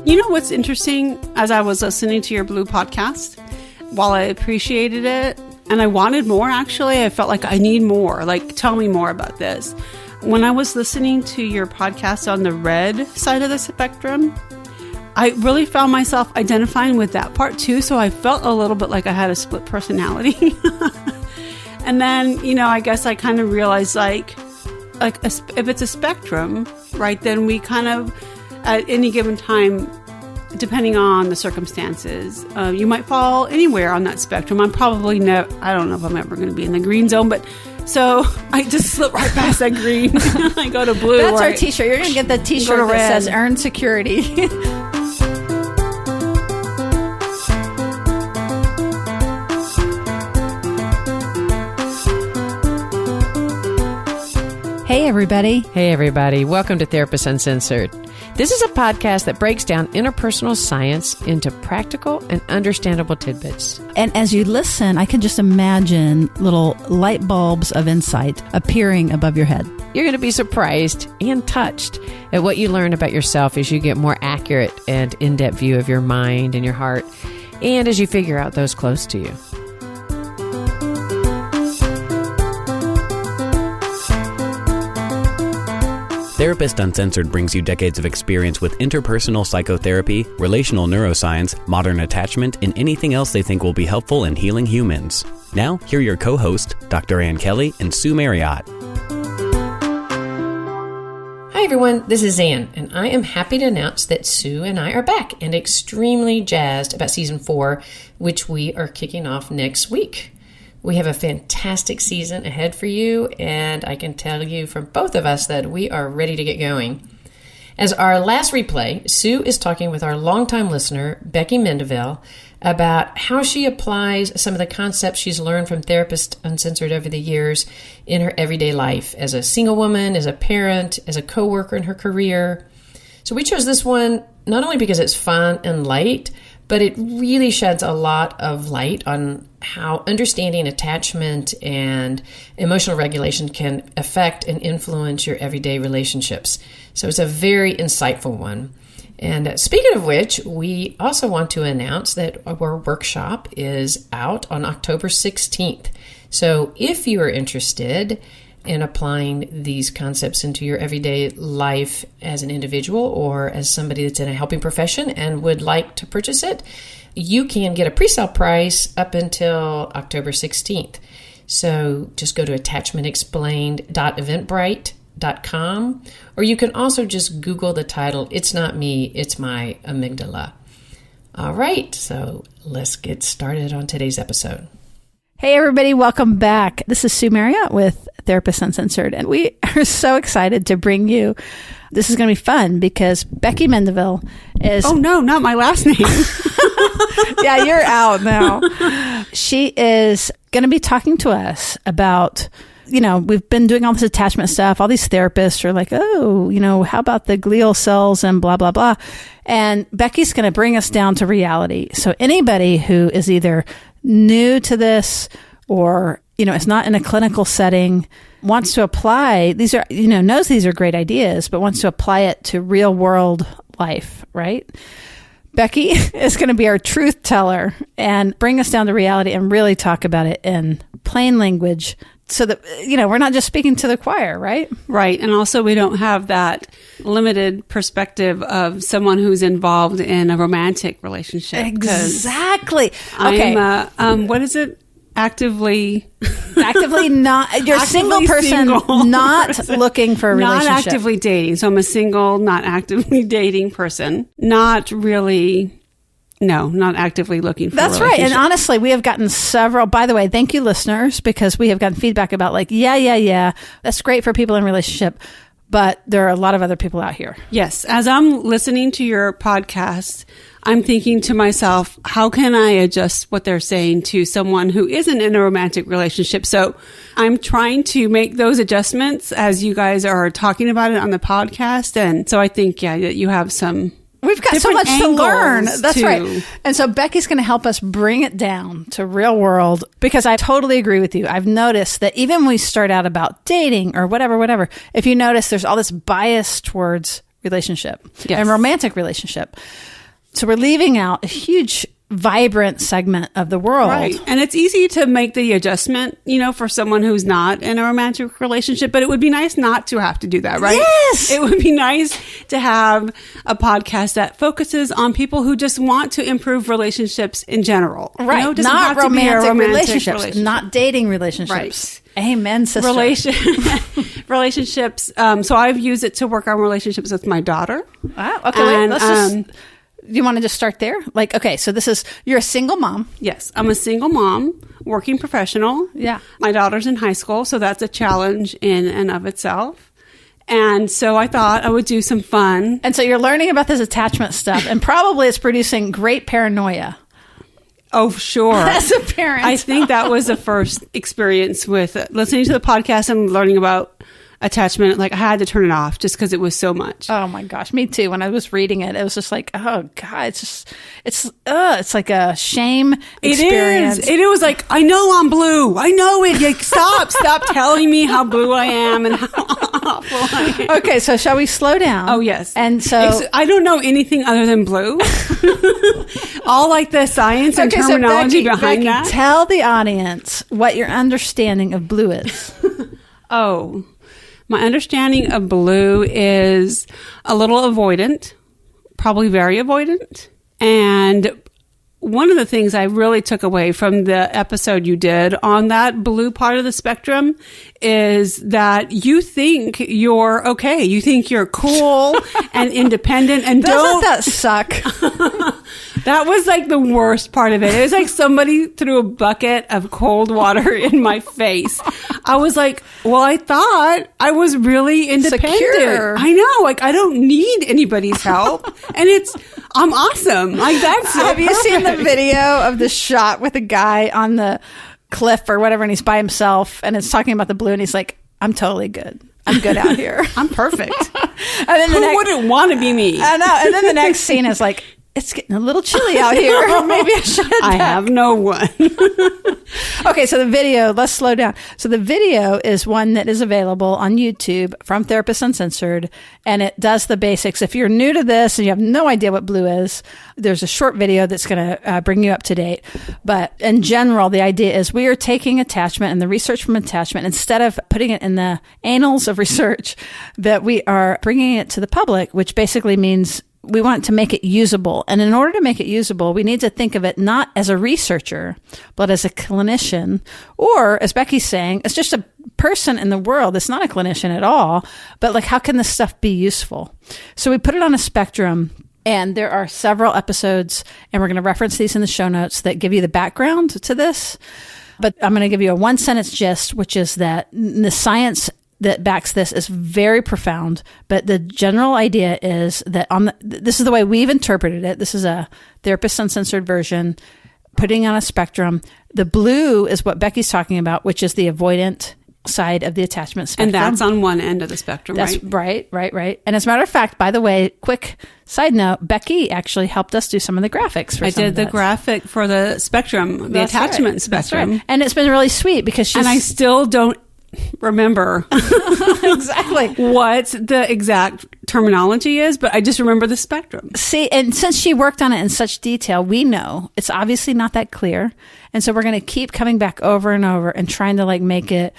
You know what's interesting? As I was listening to your Blue podcast, while I appreciated it, and I wanted more, actually, I felt like I need more. Like, tell me more about this. When I was listening to your podcast on the red side of the spectrum, I really found myself identifying with that part too. So I felt a little bit like I had a split personality. And then, you know, I guess I kind of realized if it's a spectrum, right, then we kind of, at any given time, depending on the circumstances, you might fall anywhere on that spectrum. I'm probably I don't know if I'm ever going to be in the green zone, but so I just slip right past that green. I go to blue. That's our t-shirt. You're going to get the t-shirt that says earn security. Hey, everybody. Hey, everybody. Welcome to Therapist Uncensored. This is a podcast that breaks down interpersonal science into practical and understandable tidbits. And as you listen, I can just imagine little light bulbs of insight appearing above your head. You're going to be surprised and touched at what you learn about yourself as you get more accurate and in-depth view of your mind and your heart, and as you figure out those close to you. Therapist Uncensored brings you decades of experience with interpersonal psychotherapy, relational neuroscience, modern attachment, and anything else they think will be helpful in healing humans. Now, here are your co-hosts, Dr. Ann Kelly and Sue Marriott. Hi, everyone. This is Ann, and I am happy to announce that Sue and I are back and extremely jazzed about Season 4, which we are kicking off next week. We have a fantastic season ahead for you, and I can tell you from both of us that we are ready to get going. As our last replay, Sue is talking with our longtime listener, Becki Mendivil, about how she applies some of the concepts she's learned from Therapist Uncensored over the years in her everyday life as a single woman, as a parent, as a coworker in her career. So we chose this one not only because it's fun and light, but it really sheds a lot of light on how understanding attachment and emotional regulation can affect and influence your everyday relationships. So it's a very insightful one. And speaking of which, we also want to announce that our workshop is out on October 16th. So if you are interested in applying these concepts into your everyday life as an individual or as somebody that's in a helping profession and would like to purchase it, you can get a pre-sale price up until October 16th. So just go to attachmentexplained.eventbrite.com, or you can also just Google the title, It's Not Me, It's My Amygdala. All right, so let's get started on today's episode. Hey, everybody. Welcome back. This is Sue Marriott with Therapist Uncensored, and we are so excited to bring you. This is going to be fun because Becki Mendivil is... Oh, no, not my last name. Yeah, you're out now. She is going to be talking to us about, you know, we've been doing all this attachment stuff. All these therapists are like, oh, you know, how about the glial cells and blah, blah, blah. And Becki's going to bring us down to reality. So anybody who is either new to this or, you know, is not in a clinical setting, wants to apply, these are, you know, knows these are great ideas, but wants to apply it to real world life, right? Becki is going to be our truth teller and bring us down to reality and really talk about it in plain language so that, you know, we're not just speaking to the choir, right? Right. And also we don't have that limited perspective of someone who's involved in a romantic relationship. Exactly. Okay. I'm, what is it? Actively not, you're a single person, not looking for a relationship. Not actively dating. So I'm a single, not actively dating person. Not actively looking for a relationship. That's right. And honestly, we have gotten several, by the way, thank you listeners, because we have gotten feedback about like, yeah, that's great for people in relationship, but there are a lot of other people out here. Yes. As I'm listening to your podcast, I'm thinking to myself, how can I adjust what they're saying to someone who isn't in a romantic relationship? So I'm trying to make those adjustments as you guys are talking about it on the podcast. And so I think, yeah, you have some... We've got so much to learn. That's right. And so Becki's going to help us bring it down to real world, because I totally agree with you. I've noticed that even when we start out about dating or whatever, if you notice there's all this bias towards relationship Yes. and romantic relationship. So we're leaving out a huge, vibrant segment of the world. Right. And it's easy to make the adjustment, for someone who's not in a romantic relationship, but it would be nice not to have to do that, right? Yes. It would be nice to have a podcast that focuses on people who just want to improve relationships in general. Right. It doesn't Not have to be a romantic romantic relationships, not dating relationships. Right. Amen, sister. Relationships. So I've used it to work on relationships with my daughter. Wow. Okay, wait. And, Let's just... You want to just start there? Like, okay, so you're a single mom. Yes, I'm a single mom, working professional. Yeah. My daughter's in high school, so that's a challenge in and of itself. And so I thought I would do some fun. And so you're learning about this attachment stuff, and probably it's producing great paranoia. Oh, sure. As a parent. I think that was the first experience with listening to the podcast and learning about attachment. Like, I had to turn it off just because it was so much. Oh my gosh, me too. When I was reading it, it was just like, oh God, it's like a shame experience. It is. It was like, I know I'm blue. I know it. Like, stop telling me how blue I am and how awful I am. Okay, so shall we slow down? Oh, yes. And so I don't know anything other than blue. All like the science and terminology behind Becki, that. Tell the audience what your understanding of blue is. Oh, my understanding of blue is a little avoidant, probably very avoidant. And one of the things I really took away from the episode you did on that blue part of the spectrum is that you think you're okay. You think you're cool and independent and Doesn't that suck? That was like the worst part of it. It was like somebody threw a bucket of cold water in my face. I was like, well, I thought I was really independent. Secure. I know. Like, I don't need anybody's help. And I'm awesome. Like, that's so Have you seen the perfect. video of the shot with a guy on the cliff or whatever, and he's by himself, and it's talking about the blue, and he's like, I'm totally good. I'm good out here. I'm perfect. And then Who wouldn't want to be me? I know. And then the next scene is like, it's getting a little chilly out here. Maybe I should head I back. have no one. Okay, so the video, let's slow down. So the video is one that is available on YouTube from Therapists Uncensored, and it does the basics. If you're new to this and you have no idea what blue is, there's a short video that's going to bring you up to date. But in general, the idea is we are taking attachment and the research from attachment, instead of putting it in the annals of research, that we are bringing it to the public, which basically means we want to make it usable. And in order to make it usable, we need to think of it not as a researcher, but as a clinician, or as Becky's saying, it's just a person in the world that's not a clinician at all, but like, how can this stuff be useful? So we put it on a spectrum, and there are several episodes, and we're going to reference these in the show notes that give you the background to this. But I'm going to give you a one sentence gist, which is that the science that backs this is very profound, but the general idea is that this is the way we've interpreted it. This is a Therapist Uncensored version, putting on a spectrum. The blue is what Becky's talking about, which is the avoidant side of the attachment spectrum. And that's on one end of the spectrum, right? Right. And as a matter of fact, by the way, quick side note, Becki actually helped us do some of the graphics for I did the graphic for the spectrum, the attachment spectrum. Right. And it's been really sweet because And I still don't remember exactly what the exact terminology is, but I just remember the spectrum. See, and since she worked on it in such detail, we know it's obviously not that clear. And so we're going to keep coming back over and over and trying to like make it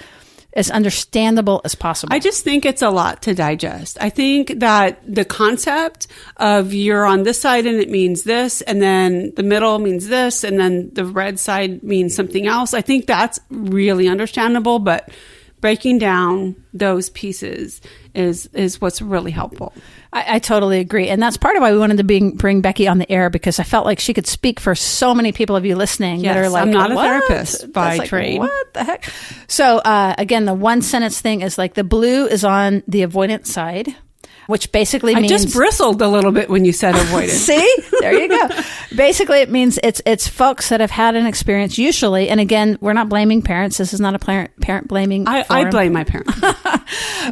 as understandable as possible. I just think it's a lot to digest. I think that the concept of you're on this side and it means this, and then the middle means this, and then the red side means something else. I think that's really understandable, but breaking down those pieces is what's really helpful. I totally agree. And that's part of why we wanted to bring Becki on the air, because I felt like she could speak for so many people of you listening that are like, I'm not a what? therapist by That's trade. Like, what the heck? So again, the one sentence thing is like the blue is on the avoidant side, which basically means... I just bristled a little bit when you said avoidant. See? There you go. Basically, it means it's folks that have had an experience usually, and again, we're not blaming parents. This is not a parent blaming I blame my parents.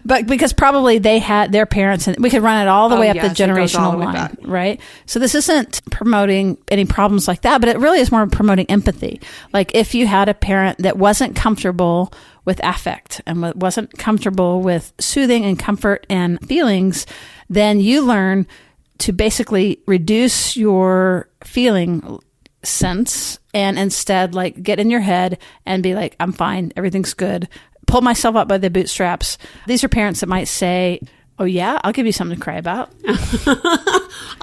But because probably they had their parents, and we could run it all the way up yes, the it goes generational all the way line, back. right? So this isn't promoting any problems like that, but it really is more promoting empathy. Like if you had a parent that wasn't comfortable with affect and wasn't comfortable with soothing and comfort and feelings, then you learn to basically reduce your feeling sense and instead like get in your head and be like, I'm fine, everything's good. Pull myself up by the bootstraps. These are parents that might say, oh yeah, I'll give you something to cry about.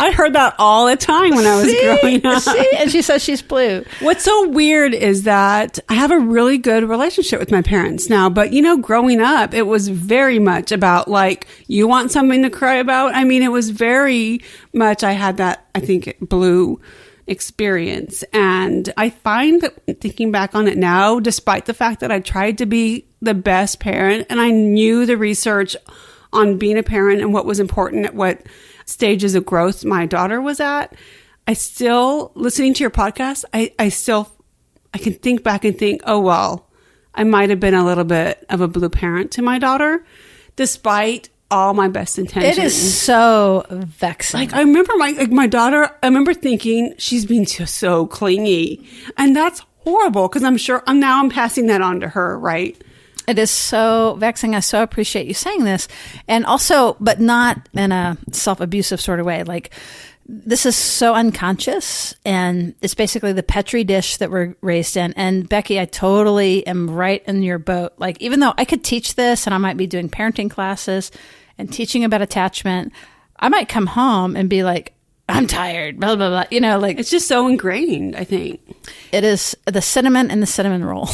I heard that all the time when I was growing up. See? And she says she's blue. What's so weird is that I have a really good relationship with my parents now, but growing up, it was very much about like, you want something to cry about? I mean, it was very much, I had that, I think, blue experience. And I find that thinking back on it now, despite the fact that I tried to be the best parent and I knew the research on being a parent and what was important at what stages of growth my daughter was at, I still, listening to your podcast, I can think back and think, oh, well, I might have been a little bit of a blue parent to my daughter, despite all my best intentions. It is so vexing. Like I remember my daughter, I remember thinking she's being so clingy, and that's horrible because I'm passing that on to her, right? It is so vexing. I so appreciate you saying this. And also, but not in a self-abusive sort of way. Like, this is so unconscious, and it's basically the Petri dish that we're raised in. And Becki, I totally am right in your boat. Like, even though I could teach this and I might be doing parenting classes and teaching about attachment, I might come home and be like, I'm tired, blah, blah, blah. Like it's just so ingrained, I think. It is the cinnamon and the cinnamon roll.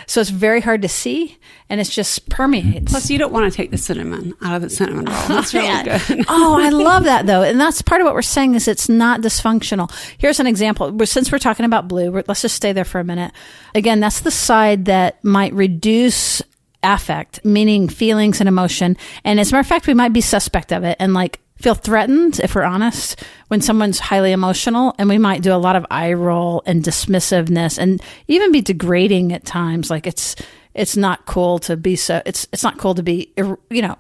So it's very hard to see, and it just permeates. Plus, you don't want to take the cinnamon out of the cinnamon roll. That's really good. Oh, I love that, though. And that's part of what we're saying is it's not dysfunctional. Here's an example. Since we're talking about blue, let's just stay there for a minute. Again, that's the side that might reduce affect, meaning feelings and emotion. And as a matter of fact, we might be suspect of it and like feel threatened, if we're honest, when someone's highly emotional, and we might do a lot of eye roll and dismissiveness and even be degrading at times. Like it's not cool to be it's not cool to be,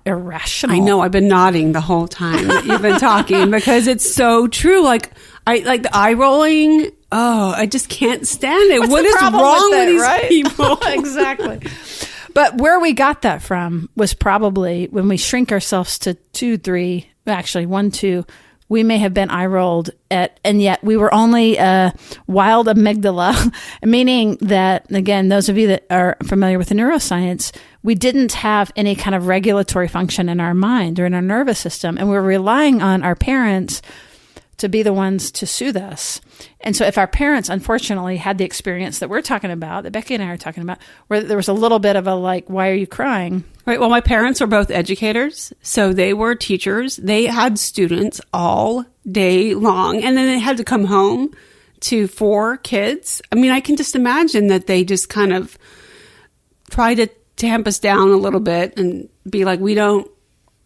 irrational. I know. I've been nodding the whole time that you've been talking because it's so true. Like like the eye rolling. Oh, I just can't stand it. What is wrong with these people? Exactly. But where we got that from was probably when we shrink ourselves to 2, 3, actually 1, 2, we may have been eye rolled at, and yet we were only a wild amygdala, meaning that, again, those of you that are familiar with the neuroscience, we didn't have any kind of regulatory function in our mind or in our nervous system, and we're relying on our parents to be the ones to soothe us. And so if our parents, unfortunately, had the experience that we're talking about, that Becki and I are talking about, where there was a little bit of a like, why are you crying? Right. Well, my parents were both educators. So they were teachers. They had students all day long. And then they had to come home to 4 kids. I mean, I can just imagine that they just kind of try to tamp us down a little bit and be like, we don't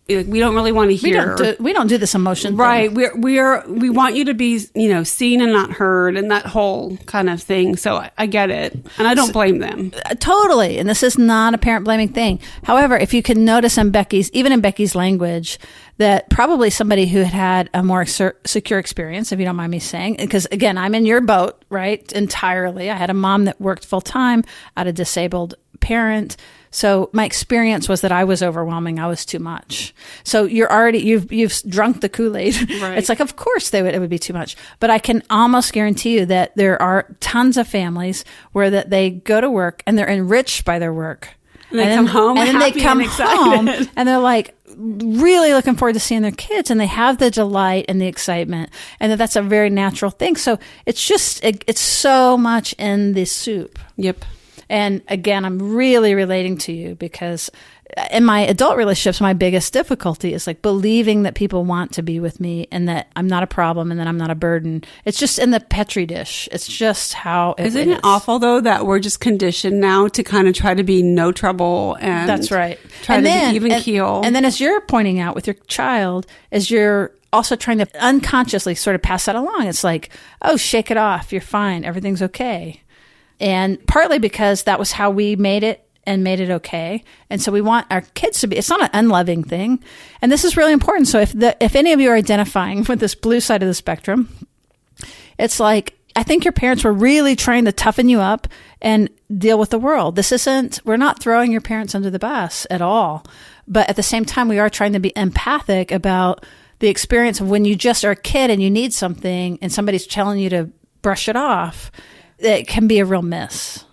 really want to hear. We don't do this emotion right. thing. We want you to be, seen and not heard, and that whole kind of thing. So I get it, and I don't blame them. Totally. And this is not a parent blaming thing. However, if you can notice in Becki's language, that probably somebody who had a more secure experience, if you don't mind me saying, because again, I'm in your boat, right? Entirely. I had a mom that worked full time, I had a disabled parent. So my experience was that I was overwhelming. I was too much. So you've drunk the Kool-Aid. Right. It's like, of course it would be too much. But I can almost guarantee you that there are tons of families where that they go to work and they're enriched by their work. And they come home and then happy they come and excited. home and they're like really looking forward to seeing their kids, and they have the delight and the excitement, and that's a very natural thing. So it's just, it's so much in the soup. Yep. And again, I'm really relating to you because in my adult relationships, my biggest difficulty is like believing that people want to be with me and that I'm not a problem and that I'm not a burden. It's just in the Petri dish. It's just how it is. Isn't it awful though that we're just conditioned now to kind of try to be no trouble and that's right. Try to be even keel. And then as you're pointing out with your child, as you're also trying to unconsciously sort of pass that along, it's like, oh, shake it off. You're fine. Everything's okay. And partly because that was how we made it and made it okay. And so we want our kids to be, it's not an unloving thing. And this is really important. So if any of you are identifying with this blue side of the spectrum, it's like, I think your parents were really trying to toughen you up and deal with the world. We're not throwing your parents under the bus at all. But at the same time, we are trying to be empathic about the experience of when you just are a kid and you need something and somebody's telling you to brush it off. It can be a real miss.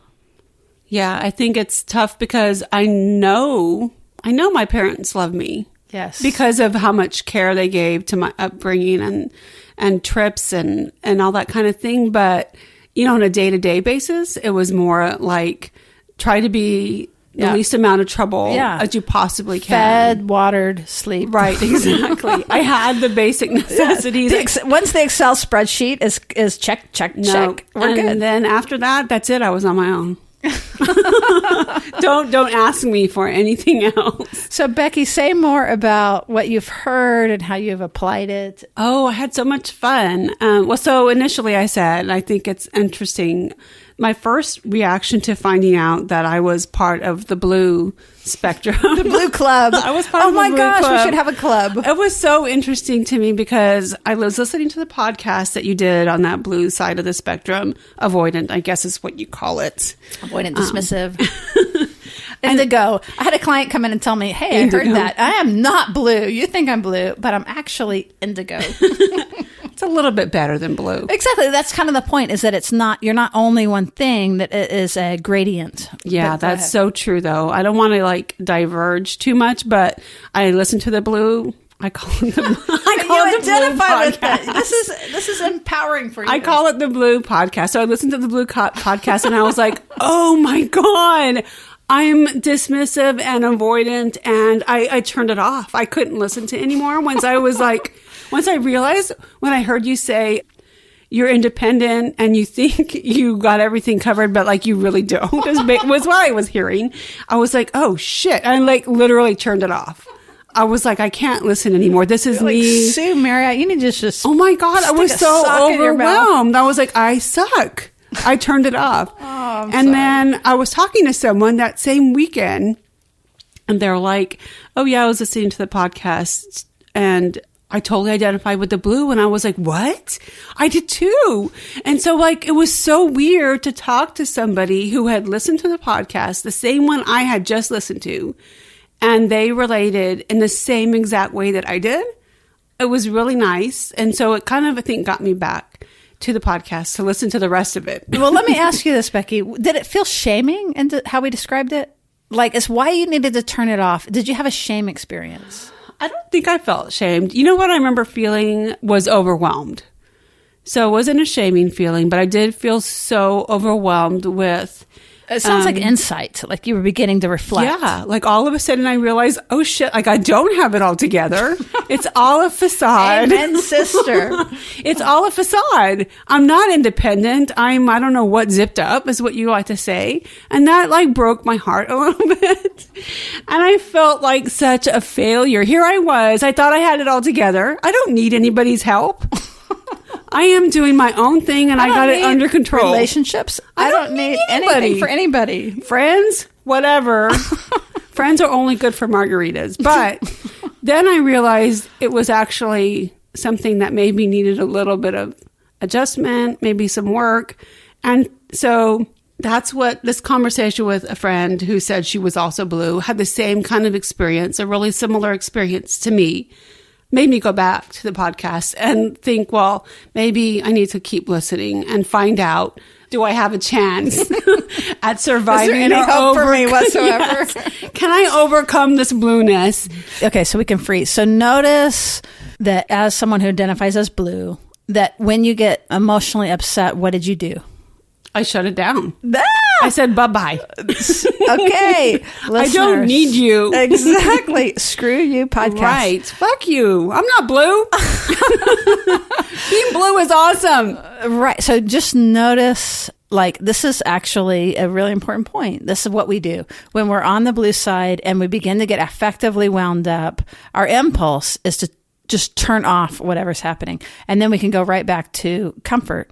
Yeah, I think it's tough because I know my parents love me. Yes. Because of how much care they gave to my upbringing and trips and all that kind of thing. But, on a day-to-day basis, it was more like try to be the least amount of trouble as you possibly can. Fed, watered, sleep. Right, exactly. I had the basic necessities. Once the Excel spreadsheet is check, check. We're good. And then after that, that's it. I was on my own. Don't ask me for anything else. So Becki, say more about what you've heard and how you've applied it. Oh, I had so much fun. So initially I said, I think it's interesting. My first reaction to finding out that I was part of the blue spectrum. The blue club. I was part of the blue club. Oh my gosh, we should have a club. It was so interesting to me because I was listening to the podcast that you did on that blue side of the spectrum. Avoidant, I guess is what you call it. Avoidant, dismissive. Indigo. I had a client come in and tell me, hey, I heard that. I am not blue. You think I'm blue, but I'm actually indigo. It's a little bit better than blue. Exactly. That's kind of the point, is that you're not only one thing, that it is a gradient. Yeah, that's so true, though. I don't want to diverge too much, but I listen to the blue. I call it the identify with it. This is empowering for you. I call it the blue podcast. So I listened to the blue podcast and I was like, oh my God, I'm dismissive and avoidant. And I turned it off. I couldn't listen to anymore once I realized, when I heard you say you're independent and you think you got everything covered, but you really don't, was what I was hearing. I was like, oh shit. I literally turned it off. I was like, I can't listen anymore. This is me. Sue Marriott, you need to just oh my God, I was so overwhelmed. I was like, I suck. I turned it off. Then I was talking to someone that same weekend and they're like, oh yeah, I was listening to the podcast and I totally identified with the blue. And I was like, what? I did too. And so it was so weird to talk to somebody who had listened to the podcast, the same one I had just listened to, and they related in the same exact way that I did. It was really nice. And so it kind of, I think, got me back to the podcast to listen to the rest of it. Well, let me ask you this, Becki. Did it feel shaming in how we described it? It's why you needed to turn it off. Did you have a shame experience? I don't think I felt shamed. You know what I remember feeling was overwhelmed. So it wasn't a shaming feeling, but I did feel so overwhelmed with... It sounds like insight, like you were beginning to reflect. Yeah, all of a sudden I realized, oh shit, I don't have it all together. It's all a facade. Amen, sister. It's all a facade. I'm not independent. I don't know what zipped up is what you like to say. And that broke my heart a little bit. And I felt like such a failure. Here I was. I thought I had it all together. I don't need anybody's help. I am doing my own thing and I got it under control. Relationships. I don't need anything for anybody. Friends, whatever. Friends are only good for margaritas. But then I realized it was actually something that maybe needed a little bit of adjustment, maybe some work. And so that's what this conversation with a friend who said she was also blue, had the same kind of experience, a really similar experience to me, made me go back to the podcast and think, well, maybe I need to keep listening and find out, do I have a chance at surviving? Is there any hope for me whatsoever? Yes. Can I overcome this blueness? Okay, so we can freeze. So notice that as someone who identifies as blue, that when you get emotionally upset, what did you do? I shut it down. Ah! I said, bye-bye. Okay. I don't need you. Exactly. Screw you, podcast. Right. Fuck you. I'm not blue. Being blue is awesome. Right. So just notice, this is actually a really important point. This is what we do. When we're on the blue side and we begin to get affectively wound up, our impulse is to just turn off whatever's happening. And then we can go right back to comfort.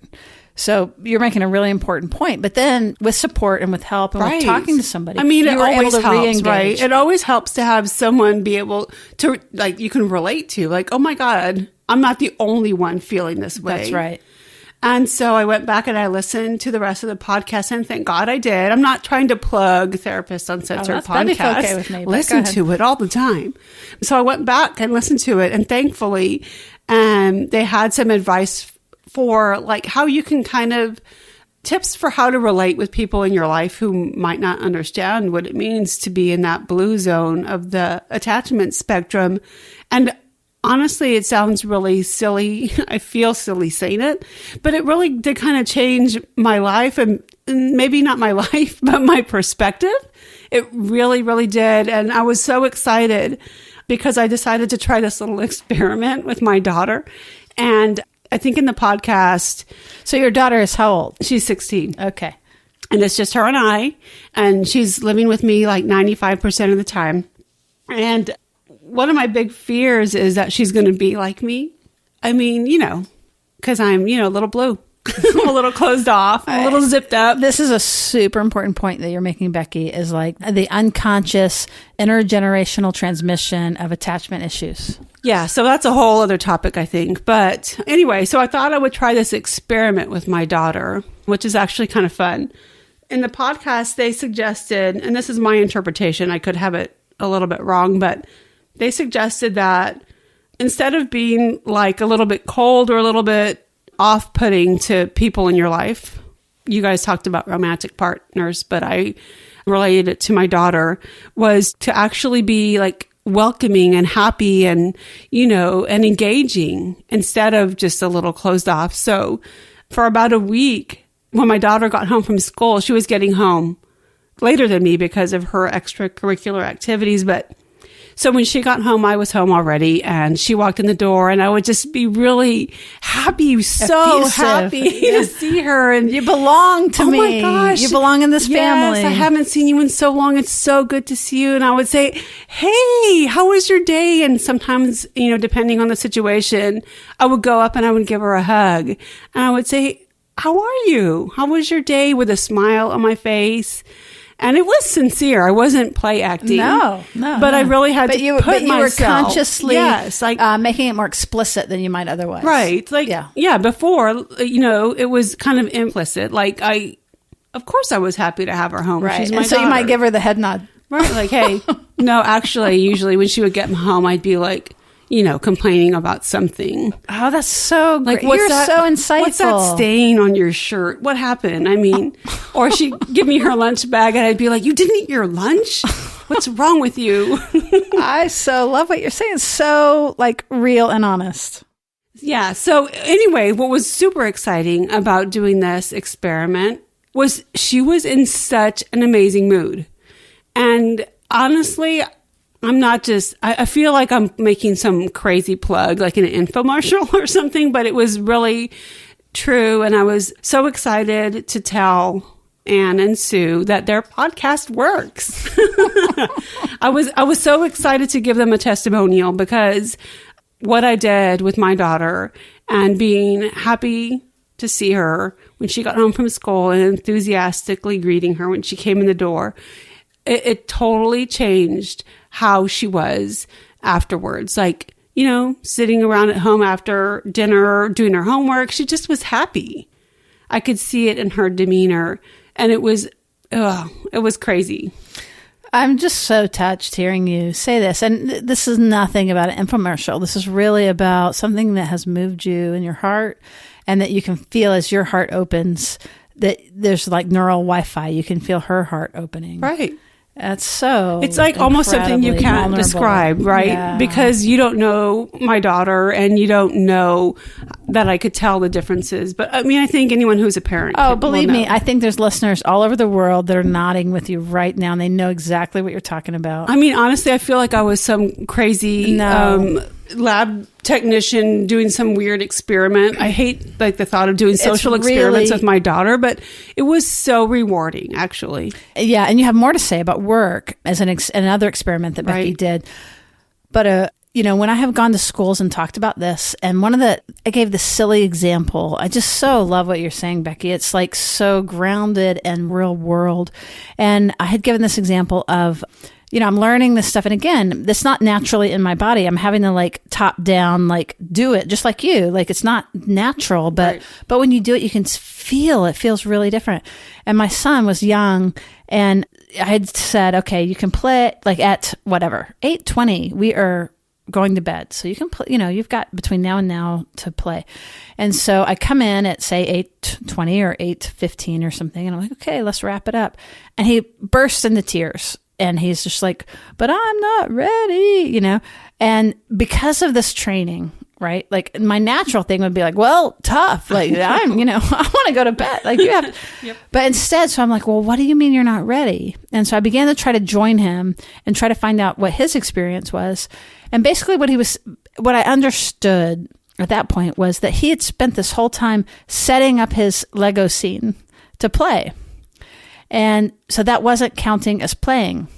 So you're making a really important point. But then with support and with help and with talking to somebody, it always helps, right? It always helps to have someone be able to, you can relate to, oh my God, I'm not the only one feeling this way. That's right. And so I went back and I listened to the rest of the podcast, and thank God I did. I'm not trying to plug Therapist Uncensored podcast. Okay with me, listen to it all the time. So I went back and listened to it, and thankfully, they had some advice for like how you can kind of tips for how to relate with people in your life who might not understand what it means to be in that blue zone of the attachment spectrum. And honestly, it sounds really silly. I feel silly saying it, but it really did kind of change my life, and maybe not my life, but my perspective. It really, really did. And I was so excited because I decided to try this little experiment with my daughter. And I think in the podcast... So your daughter is how old? She's 16. Okay. And it's just her and I. And she's living with me like 95% of the time. And one of my big fears is that she's going to be like me. I mean, because I'm, a little blue. I'm a little closed off, a little zipped up. This is a super important point that you're making, Becki, is like the unconscious intergenerational transmission of attachment issues. Yeah, so that's a whole other topic, I think. But anyway, so I thought I would try this experiment with my daughter, which is actually kind of fun. In the podcast, they suggested, and this is my interpretation, I could have it a little bit wrong, but they suggested that instead of being like a little bit cold or a little bit off-putting to people in your life, you guys talked about romantic partners, but I related it to my daughter, was to actually be like welcoming and happy and, and engaging instead of just a little closed off. So for about a week, when my daughter got home from school, she was getting home later than me because of her extracurricular activities, but so when she got home, I was home already, and she walked in the door, and I would just be really happy, so effusive. Happy to see her. And you belong to me. Oh my gosh. You belong in this family. Yes, I haven't seen you in so long. It's so good to see you. And I would say, hey, how was your day? And sometimes, depending on the situation, I would go up and I would give her a hug. And I would say, how are you? How was your day? With a smile on my face. And it was sincere. I wasn't play acting. No. But I really had to put But you were myself, consciously making it more explicit than you might otherwise. Right. Before, it was kind of implicit. Like, of course I was happy to have her home. Right. She's my so daughter. you might give her the head nod. Right. Like, hey, no, actually, usually when she would get home, I'd be like, complaining about something. Oh, that's so great. Like, You're so insightful. What's that stain on your shirt? What happened? I mean, or she'd give me her lunch bag and I'd be like, you didn't eat your lunch? What's wrong with you? I so love what you're saying. So like real and honest. Yeah. So anyway, what was super exciting about doing this experiment was she was in such an amazing mood. And honestly, I feel like I'm making some crazy plug, like an infomercial or something, but it was really true. And I was so excited to tell Anne and Sue that their podcast works. I was so excited to give them a testimonial because what I did with my daughter and being happy to see her when she got home from school and enthusiastically greeting her when she came in the door, it totally changed how she was afterwards. Like, sitting around at home after dinner, doing her homework, she just was happy. I could see it in her demeanor. And it was crazy. I'm just so touched hearing you say this. And this is nothing about an infomercial. This is really about something that has moved you in your heart and that you can feel as your heart opens, that there's like neural Wi-Fi. You can feel her heart opening. Right. That's so it's like almost something you can't describe, right? Yeah. Because you don't know my daughter and you don't know that I could tell the differences. But I mean, I think anyone who's a parent. Oh, believe me, I think there's listeners all over the world that are nodding with you right now and they know exactly what you're talking about. I mean, honestly, I feel like I was some crazy lab technician doing some weird experiment. I hate like the thought of doing social experiments with my daughter, but it was so rewarding, actually. Yeah, and you have more to say about work as another experiment that Becki did. But when I have gone to schools and talked about this, and I gave the silly example. I just so love what you're saying, Becki. It's like so grounded and real world. And I had given this example of I'm learning this stuff. And again, that's not naturally in my body. I'm having to like top down, like do it just like you. Like it's not natural, but when you do it, you can feel it feels really different. And my son was young and I had said, okay, you can play like at whatever, 8:20, we are going to bed. So you can play, you've got between now and now to play. And so I come in at say 8:20 or 8:15 or something. And I'm like, okay, let's wrap it up. And he bursts into tears. And he's just like, but I'm not ready, And because of this training, right? Like my natural thing would be like, well, tough. Like I want to go to bed. Like you have to. Yep. But instead, so I'm like, well, what do you mean you're not ready? And so I began to try to join him and try to find out what his experience was. And basically what I understood at that point was that he had spent this whole time setting up his Lego scene to play. And so that wasn't counting as playing,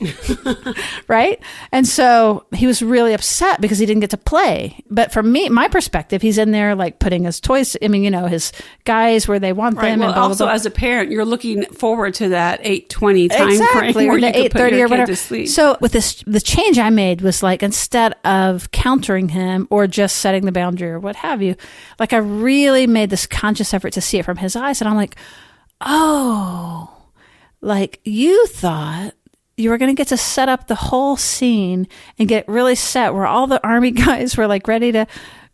right? And so he was really upset because he didn't get to play. But from my perspective, he's in there like putting his toys, his guys where they want them. Well, and blah, also blah, blah. as a parent, you're looking forward to that 8:20 time frame where or you the could put 8:30 your or whatever. kid to sleep. So with the change I made was like, instead of countering him or just setting the boundary or what have you, like I really made this conscious effort to see it from his eyes. And I'm like, oh, like you thought you were going to get to set up the whole scene and get really set where all the army guys were like ready to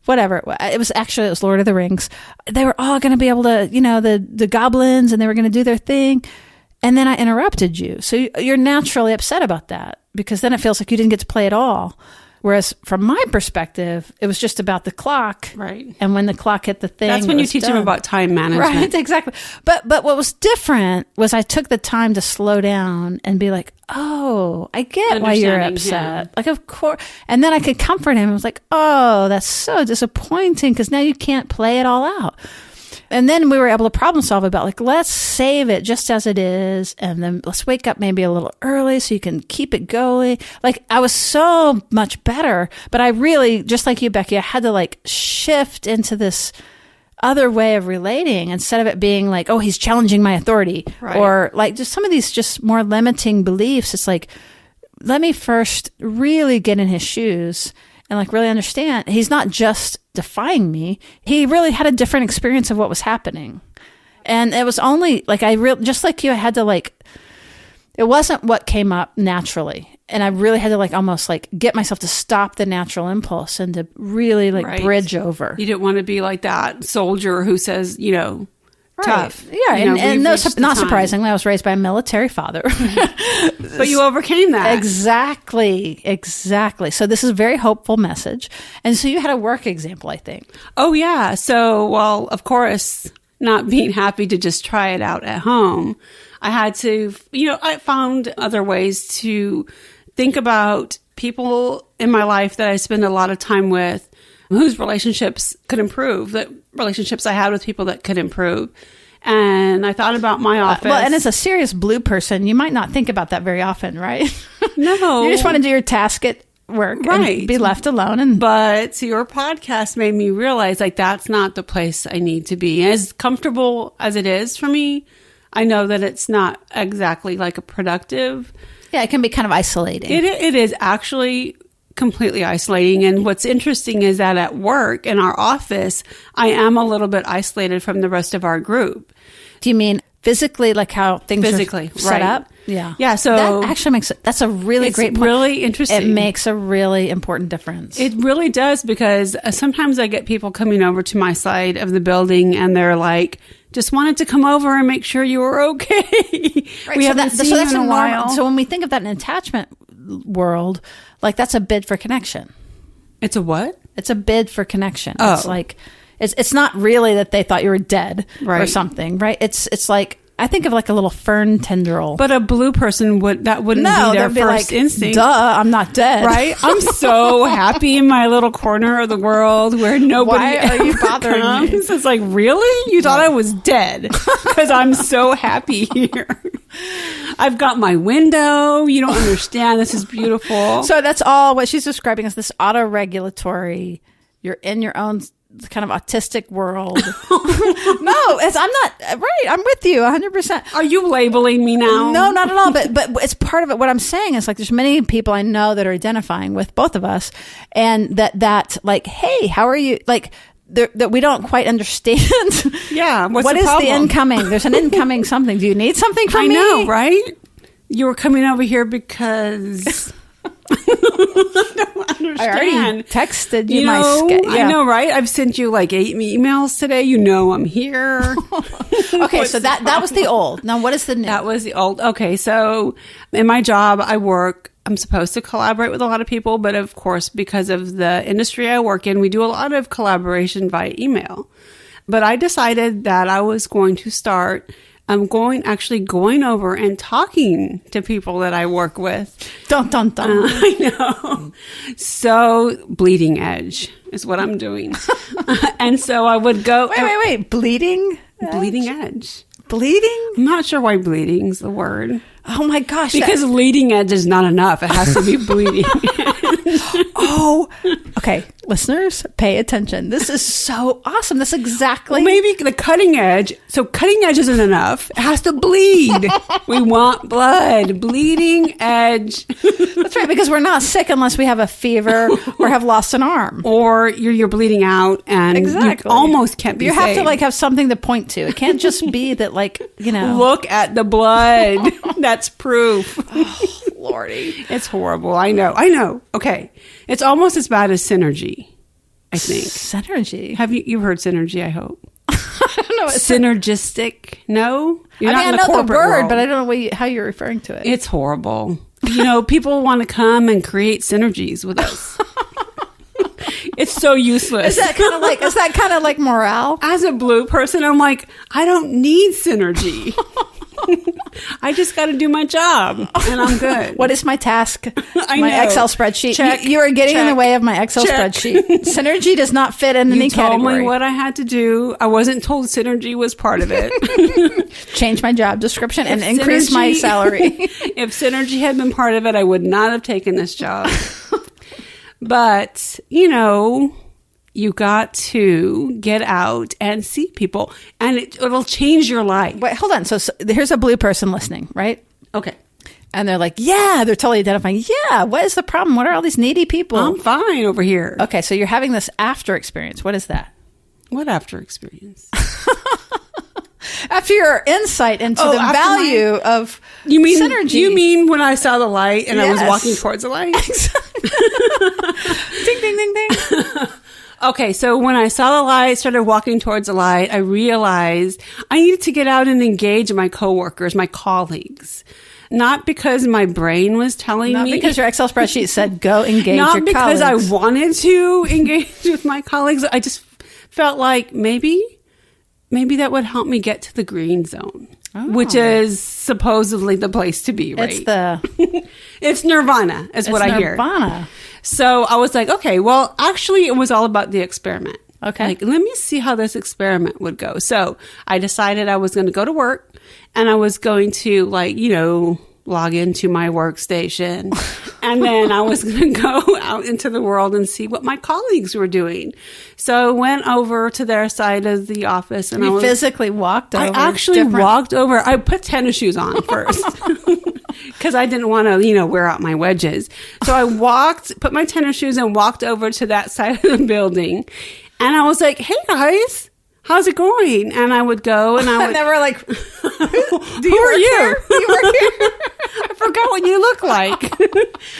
whatever. It was Lord of the Rings. They were all going to be able to, the goblins, and they were going to do their thing. And then I interrupted you. So you're naturally upset about that because then it feels like you didn't get to play at all. Whereas from my perspective, it was just about the clock. Right. And when the clock hit the thing, that's when you teach them about time management. Right, exactly. But what was different was I took the time to slow down and be like, oh, I get why you're upset. Him. Like, of course. And then I could comfort him. I was like, oh, that's so disappointing because now you can't play it all out. And then we were able to problem solve about like, let's save it just as it is. And then let's wake up maybe a little early so you can keep it going. Like I was so much better, but I really, just like you, Becki, I had to like shift into this other way of relating instead of it being like, oh, he's challenging my authority or like just some of these just more limiting beliefs. It's like, let me first really get in his shoes and like really understand he's not just defying me. He really had a different experience of what was happening. And it was only like just like you, I had to like, it wasn't what came up naturally. And I really had to like almost like get myself to stop the natural impulse and to really like bridge over. You didn't want to be like that soldier who says, tough. Yeah, and not surprisingly, I was raised by a military father. But you overcame that. Exactly. So this is a very hopeful message. And so you had a work example, I think. Oh, yeah. So, well, of course, not being happy to just try it out at home, I had to, I found other ways to think about people in my life that I spend a lot of time with whose relationships could improve, that relationships I had with people that could improve. And I thought about my office. Well, and as a serious blue person, you might not think about that very often, right? No. You just want to do your task at work and be left alone. But your podcast made me realize like that's not the place I need to be. As comfortable as it is for me, I know that it's not exactly like a productive. Yeah, it can be kind of isolating. It is actually completely isolating. And what's interesting is that at work in our office, I am a little bit isolated from the rest of our group. Do you mean physically, like how things are set up? Yeah. Yeah. So that actually that's a really great point. Really interesting. It makes a really important difference. It really does, because sometimes I get people coming over to my side of the building and they're like, just wanted to come over and make sure you were okay. Right. We haven't seen you in a while. So when we think of that in attachment world, like that's a bid for connection. It's a what? It's a bid for connection. Oh. It's like, it's not really that they thought you were dead or something, right? It's like, I think of like a little fern tendril. But a blue person wouldn't be their first instinct. Duh, I'm not dead. Right? I'm so happy in my little corner of the world where nobody Why are you bothering comes. me? It's like, really? You thought I was dead? Because I'm so happy here. I've got my window. You don't understand. This is beautiful. So that's all what she's describing as this auto-regulatory You're in your own kind of autistic world. No, I'm not right. I'm with you 100%. Are you labeling me now? No, not at all. But it's part of it. What I'm saying is like, there's many people I know that are identifying with both of us, and that like, hey, how are you? Like that we don't quite understand. Yeah. What's what the is problem? the incoming? There's an incoming something. Do you need something from me? I know, right? You were coming over here because I don't understand. I already texted you, I know, right? I've sent you like 8 emails today. You know I'm here. Okay, so that was the old. Now, what is the new? That was the old. Okay, so in my job, I'm supposed to collaborate with a lot of people, but of course, because of the industry I work in, we do a lot of collaboration via email. But I decided that I was going to start going over and talking to people that I work with. Dun, dun, dun. I know. So bleeding edge is what I'm doing. And so I would go. Wait. Bleeding edge. Bleeding? I'm not sure why bleeding's the word. Oh my gosh. Because leading edge is not enough. It has to be bleeding. Oh, okay. Listeners, pay attention. This is so awesome. This is exactly. Well, maybe the cutting edge. So cutting edge isn't enough. It has to bleed. We want blood. Bleeding edge. That's right, because we're not sick unless we have a fever or have lost an arm. Or you're bleeding out and exactly. You almost can't be You saved. have to like have something to point to. It can't just be that like, Look at the blood. That's proof. Oh, Lordy. It's horrible. I know. Okay. It's almost as bad as synergy, I think. Synergy? Have you heard synergy, I hope? I don't know. Synergistic? No? I know the word, world. but I don't know how you're referring to it. It's horrible. People want to come and create synergies with us. It's so useless. Is that kind of like morale? As a blue person, I'm like, I don't need synergy. I just got to do my job and I'm good. What is my task? I my know. Excel spreadsheet. Check, you are getting in the check, way of my Excel check. spreadsheet. Synergy does not fit in any category. You told me what I had to do. I wasn't told synergy was part of it. Change my job description and increase my salary. If synergy had been part of it, I would not have taken this job. But, you got to get out and see people, and it'll change your life. Wait, hold on. So here's a blue person listening, right? Okay. And they're like, yeah, they're totally identifying. Yeah, what is the problem? What are all these needy people? I'm fine over here. Okay, so you're having this after experience. What is that? What after experience? After your insight into the value of synergy. You mean when I saw the light and Yes. I was walking towards the light? Ding, ding, ding, ding. Okay, so when I saw the light, started walking towards the light, I realized I needed to get out and engage my coworkers, my colleagues. Not because my brain was telling me. Not because your Excel spreadsheet said go engage your colleagues. Not because I wanted to engage with my colleagues. I just felt like maybe that would help me get to the green zone, which is supposedly the place to be, right? It's nirvana, is what I hear. Nirvana. So I was like, okay, well, actually, it was all about the experiment. Okay. Like, let me see how this experiment would go. So I decided I was going to go to work and I was going to, log into my workstation. And then I was going to go out into the world and see what my colleagues were doing. So I went over to their side of the office. And you physically walked over? I actually walked over. I put tennis shoes on first. Because I didn't want to, wear out my wedges. So I put my tennis shoes and walked over to that side of the building. And I was like, hey, guys, how's it going? And I would go and I would... And they were like, who are you? You work here? I forgot what you look like.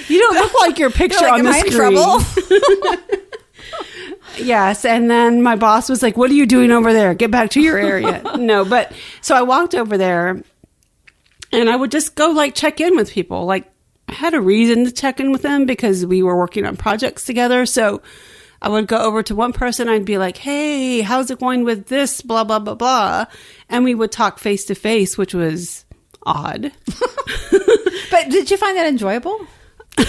You don't look like your picture on the screen. Am I in trouble? Yes. And then my boss was like, what are you doing over there? Get back to your area. No, but... So I walked over there. And I would just go check in with people. I had a reason to check in with them because we were working on projects together. So I would go over to one person. I'd be like, hey, how's it going with this? Blah, blah, blah, blah. And we would talk face to face, which was odd. But did you find that enjoyable? Be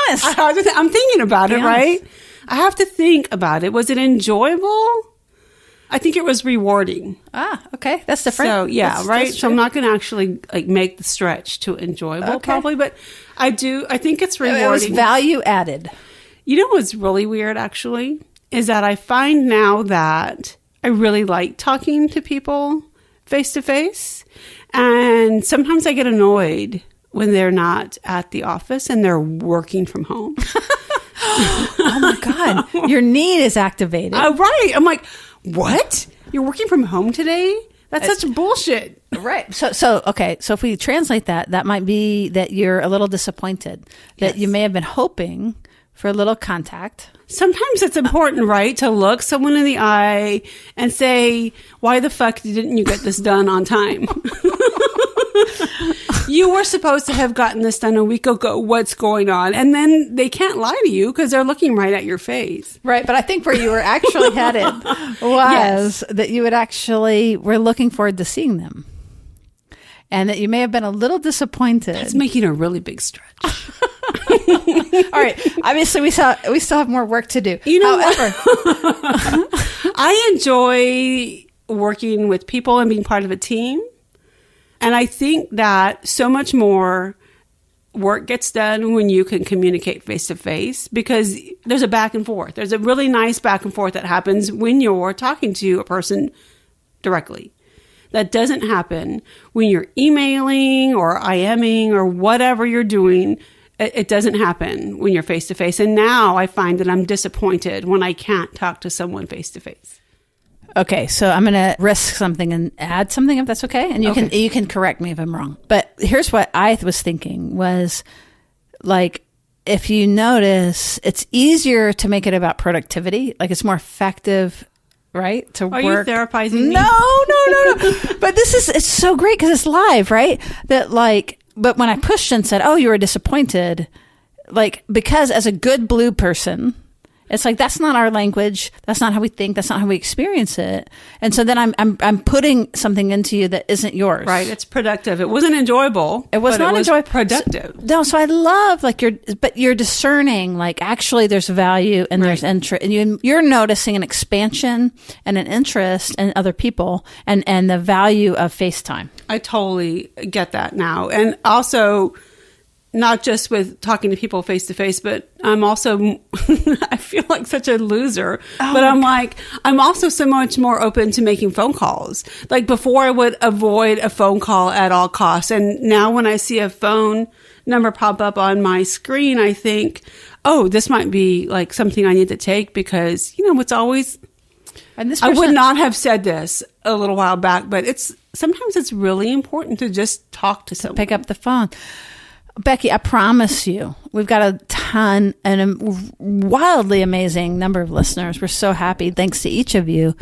honest. I'm thinking about it, right? I have to think about it. Was it enjoyable? I think it was rewarding. Okay. That's different. So, yeah, that's right? So I'm not going to actually make the stretch to enjoyable probably, but I think it's rewarding. It was value added. You know what's really weird, actually, is that I find now that I really like talking to people face to face. And sometimes I get annoyed when they're not at the office and they're working from home. Oh my God. Your need is activated. Right. I'm like, what? You're working from home today? That's such bullshit. Right. So okay. So if we translate that might be that you're a little disappointed, that you may have been hoping for a little contact. Sometimes it's important, right, to look someone in the eye and say, why the fuck didn't you get this done on time? You were supposed to have gotten this done a week ago. What's going on? And then they can't lie to you because they're looking right at your face. Right. But I think where you were actually headed was that you were looking forward to seeing them. And that you may have been a little disappointed. That's making a really big stretch. All right. Obviously, we still have more work to do. You know, however, I enjoy working with people and being part of a team. And I think that so much more work gets done when you can communicate face to face, because there's a back and forth. There's a really nice back and forth that happens when you're talking to a person directly. That doesn't happen when you're emailing or IMing or whatever you're doing. It doesn't happen when you're face to face. And now I find that I'm disappointed when I can't talk to someone face to face. Okay, so I'm going to risk something and add something if that's okay, and you can correct me if I'm wrong. But here's what I was thinking was, like, if you notice, it's easier to make it about productivity. Like, it's more effective, right? To Are work. you therapizing me? No. But it's so great because it's live, right? That but when I pushed and said, "Oh, you were disappointed," like, because as a good blue person, it's like, that's not our language. That's not how we think. That's not how we experience it. And so then I'm putting something into you that isn't yours. Right. It's productive. It wasn't enjoyable. It was not enjoyable. Productive. So I love, like, you're discerning, like, actually there's value and there's interest, and you're noticing an expansion and an interest in other people and the value of FaceTime. I totally get that now. And also, not just with talking to people face to face, but I'm also, I feel like such a loser, but I'm also so much more open to making phone calls. Like, before I would avoid a phone call at all costs. And now when I see a phone number pop up on my screen, I think, oh, this might be like something I need to take, because, you know, it's always, and this person, I would not have said this a little while back, but sometimes it's really important to just talk to someone. Pick up the phone. Becki, I promise you, we've got a ton and a wildly amazing number of listeners. We're so happy. Thanks to each of you.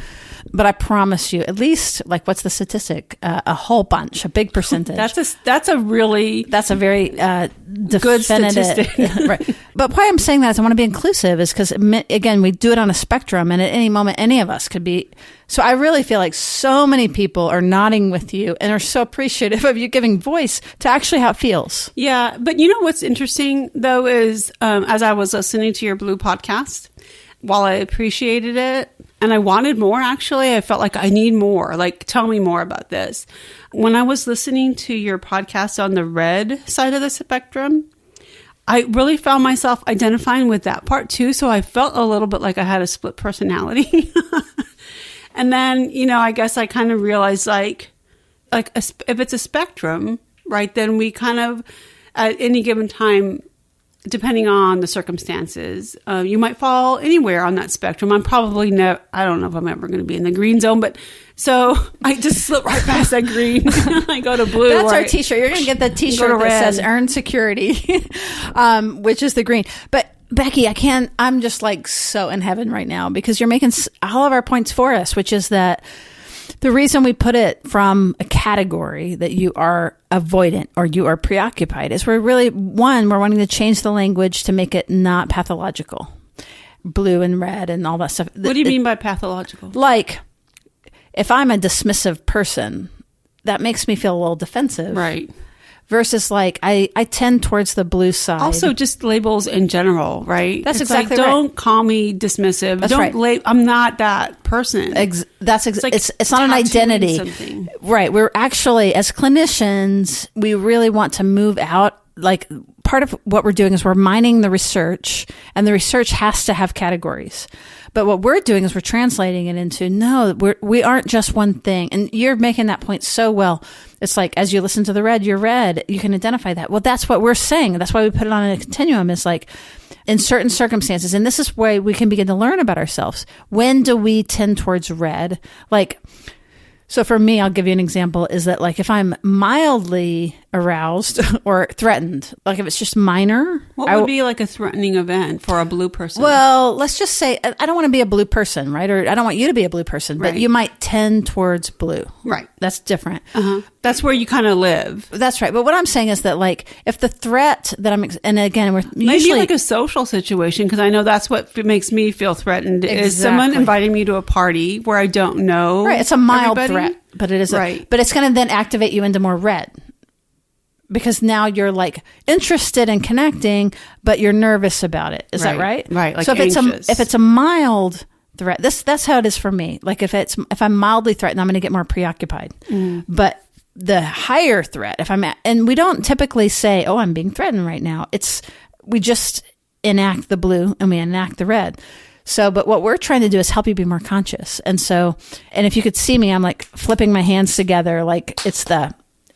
But I promise you, at least, like, what's the statistic? A whole bunch, a big percentage. That's a very good statistic. Right. But why I'm saying that is I want to be inclusive is because, again, we do it on a spectrum, and at any moment, any of us could be. So I really feel like so many people are nodding with you and are so appreciative of you giving voice to actually how it feels. Yeah. But you know what's interesting, though, is as I was listening to your Blue podcast, while I appreciated it, and I wanted more, actually, I felt like I need more. Like, tell me more about this. When I was listening to your podcast on the red side of the spectrum, I really found myself identifying with that part too. So I felt a little bit like I had a split personality. And then, you know, I guess I kind of realized like if it's a spectrum, right, then we kind of, at any given time, depending on the circumstances, you might fall anywhere on that spectrum. I'm probably I don't know if I'm ever going to be in the green zone, but so I just slip right past that green. I go to blue. That's our t-shirt. You're going to get that t-shirt that says "Earn Security," which is the green. But Becki, I'm just like so in heaven right now because you're making all of our points for us, which is that the reason we put it from a category that you are avoidant or you are preoccupied is we're wanting to change the language to make it not pathological. Blue and red and all that stuff. What do you mean by pathological? Like, if I'm a dismissive person, that makes me feel a little defensive. Right. Versus, like, I tend towards the blue side. Also, just labels in general, right? That's it's exactly like, right. Don't call me dismissive. That's right. I'm not that person. It's not an identity. Something. Right. We're actually, as clinicians, we really want to move out like part of what we're doing is we're mining the research, and the research has to have categories. But what we're doing is we're translating it into, no, we aren't just one thing. And you're making that point so well. It's like, as you listen to the red, you're red. You can identify that. Well, that's what we're saying. That's why we put it on a continuum. It's like, in certain circumstances, and this is where we can begin to learn about ourselves. When do we tend towards red? Like, so for me, I'll give you an example, is that like if I'm mildly aroused or threatened, like if it's just minor. What would be like a threatening event for a blue person? Well, let's just say, I don't want to be a blue person, right? Or I don't want you to be a blue person, but Right. you might tend towards blue. Right. That's different. That's where you kind of live. That's right. But what I'm saying is that like if the threat that and again, we're Maybe usually like a social situation, because I know that's what makes me feel threatened, is someone Exactly. inviting me to a party where I don't know. right. It's a mild everybody. threat, but it is Right. but it's going to then activate you into more red. Because now you're like interested in connecting, but you're nervous about it. Is that right? Right. Like so if anxious. if it's a mild threat, that's how it is for me. Like if I'm mildly threatened, I'm going to get more preoccupied. But the higher threat, and we don't typically say, "Oh, I'm being threatened right now." We just enact the blue and we enact the red. So, but what we're trying to do is help you be more conscious. And if you could see me, I'm like flipping my hands together, like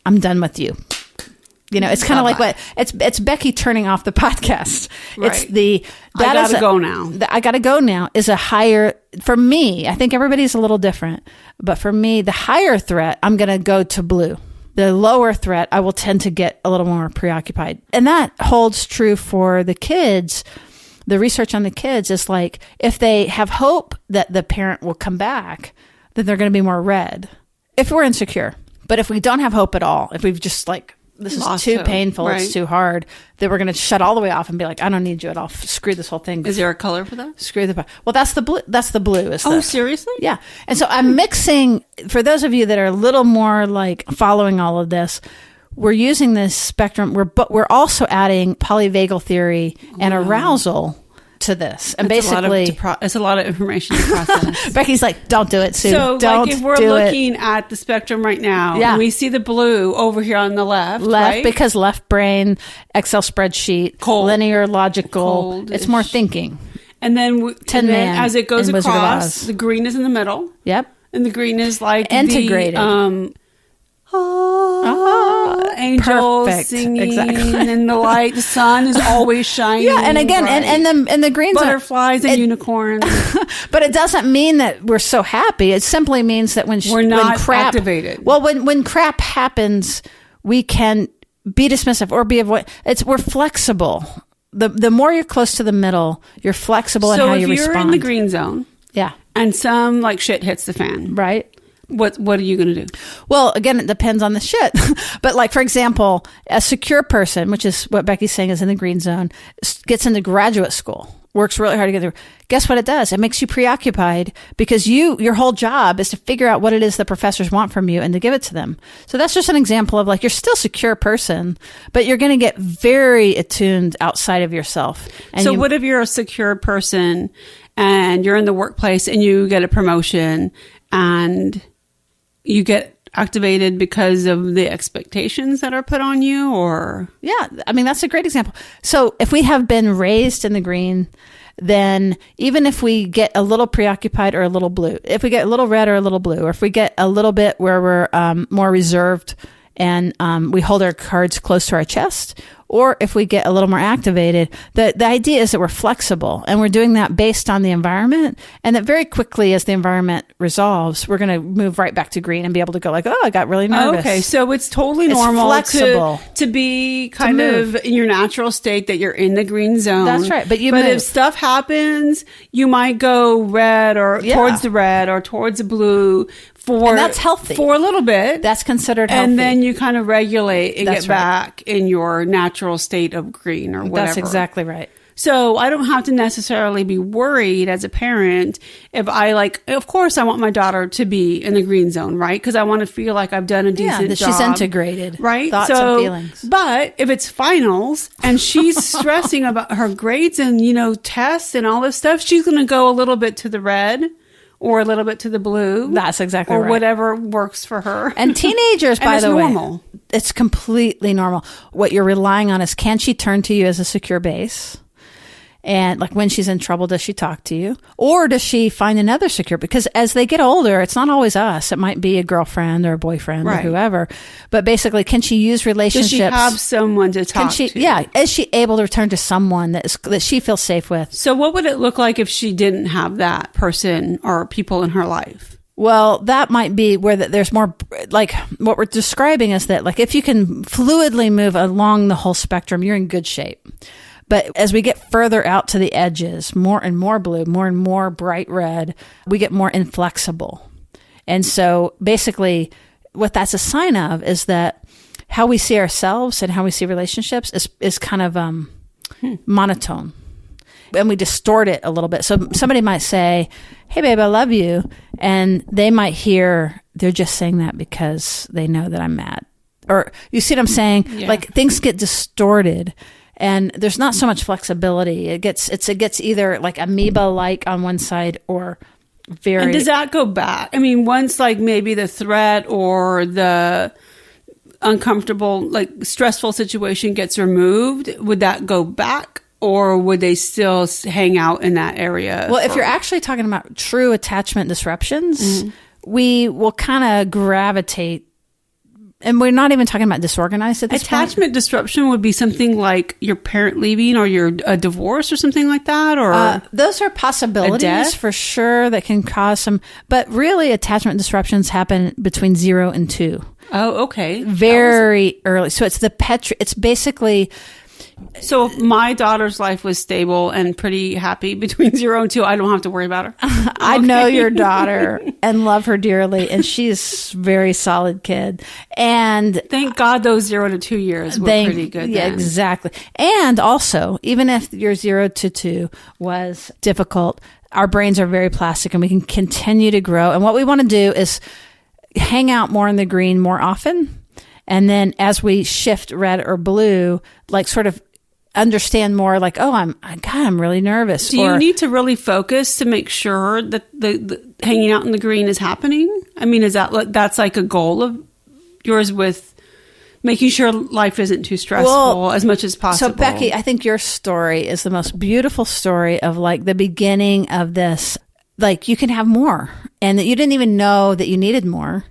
I'm done with you. You know, it's kind of like what it's Becki turning off the podcast. Right. It's I gotta go now. I gotta go now is a higher, for me, I think everybody's a little different, but for me, the higher threat, I'm going to go to blue. The lower threat, I will tend to get a little more preoccupied. And that holds true for the kids. The research on the kids is like, if they have hope that the parent will come back, then they're going to be more red. If we're insecure. But if we don't have hope at all, if we've just like, this is Lost too hope. painful, Right. it's too hard, then we're going to shut all the way off and be like, I don't need you at all. Screw this whole thing. Is there a color for that? Screw the... Well, that's the blue. That's the blue. Seriously? Yeah. And so I'm mixing, for those of you that are a little more like following all of this, we're using this spectrum, but we're also adding polyvagal theory and arousal to this. And basically, it's a lot of information to process. Becky's like, don't do it, Sue. So, don't like, if we're do looking at the spectrum right now, Yeah. and we see the blue over here on the left, right? because left brain, Excel spreadsheet, Cold. linear, logical, Cold-ish. it's more thinking. And then, Tin Man as it goes in Wizard of across, Oz. the green is in the middle, Yep. and the green is like Integrated. Angels Perfect. singing, Exactly. and the light. The sun is always shining. Yeah, and again, bright. and the green's butterflies and unicorns. But it doesn't mean that we're so happy. It simply means that when We're not when crap, activated. Well, when crap happens, we can be dismissive or be we're flexible. The more you're close to the middle, you're flexible in how you respond. So if you're in the green zone, yeah, and some like shit hits the fan, right. What are you going to do? Well, again, it depends on the shit. But like, for example, a secure person, which is what Becky's saying is in the green zone, gets into graduate school, works really hard to get through. Guess what it does? It makes you preoccupied because your whole job is to figure out what it is the professors want from you and to give it to them. So that's just an example of like, you're still a secure person, but you're going to get very attuned outside of yourself. And so what if you're a secure person and you're in the workplace and you get a promotion and you get activated because of the expectations that are put on you? Or yeah, I mean, that's a great example. So if we have been raised in the green, then even if we get a little preoccupied or a little blue, if we get a little red or a little blue, or if we get a little bit where we're more reserved and we hold our cards close to our chest, or if we get a little more activated, the idea is that we're flexible and we're doing that based on the environment, and that very quickly as the environment resolves, we're going to move right back to green and be able to go like, oh, I got really nervous. Okay, so it's totally It's normal flexible. to be kind move. of in your natural state that you're in the green zone. That's right, but move. if stuff happens, you might go red or towards the red or towards the blue And that's healthy. for a little bit. That's considered healthy. And then you kind of regulate and That's get right. back in your natural state of green or whatever. That's exactly right. So I don't have to necessarily be worried as a parent if of course I want my daughter to be in the green zone, right? Because I want to feel like I've done a decent that job. she's integrated. Right? Thoughts and feelings. But if it's finals and she's stressing about her grades and, tests and all this stuff, she's going to go a little bit to the red or a little bit to the blue. That's exactly or right. Or whatever works for her. And teenagers, by the way, normal. It's completely normal. What you're relying on is, can she turn to you as a secure base? And like when she's in trouble, does she talk to you? Or does she find another secure? Because as they get older, it's not always us. It might be a girlfriend or a boyfriend or whoever. But basically, can she use relationships? Does she have someone to talk to? Yeah. Is she able to return to someone that she feels safe with? So what would it look like if she didn't have that person or people in her life? Well, that might be where there's more, like what we're describing is that like if you can fluidly move along the whole spectrum, you're in good shape. But as we get further out to the edges, more and more blue, more and more bright red, we get more inflexible. And so basically what that's a sign of is that how we see ourselves and how we see relationships is kind of monotone. And we distort it a little bit. So somebody might say, hey, babe, I love you. And they might hear, they're just saying that because they know that I'm mad. Or you see what I'm saying? Yeah. Like things get distorted. And there's not so much flexibility. It gets either like amoeba-like on one side or very... And does that go back? I mean, once like maybe the threat or the uncomfortable, like stressful situation gets removed, would that go back? Or would they still hang out in that area? Well, if you're actually talking about true attachment disruptions, we will kind of gravitate. And we're not even talking about disorganized at this Attachment point. disruption would be something like your parent leaving or your divorce or something like that? Or those are possibilities for sure that can cause some. But really, attachment disruptions happen between 0 and 2. Oh, okay. Very early. So it's it's basically... So if my daughter's life was stable and pretty happy between 0 and 2, I don't have to worry about her. I know your daughter and love her dearly, and she's a very solid kid. And thank God those 0 to 2 years were pretty good. Yeah, then. exactly. And also, even if your 0 to 2 was difficult, our brains are very plastic and we can continue to grow. And what we want to do is hang out more in the green more often. And then as we shift red or blue, like sort of understand more like, oh, I'm really nervous. Do you need to really focus to make sure that the hanging out in the green is happening? I mean, that's like a goal of yours with making sure life isn't too stressful as much as possible? So Becki, I think your story is the most beautiful story of like the beginning of this. Like you can have more and that you didn't even know that you needed more.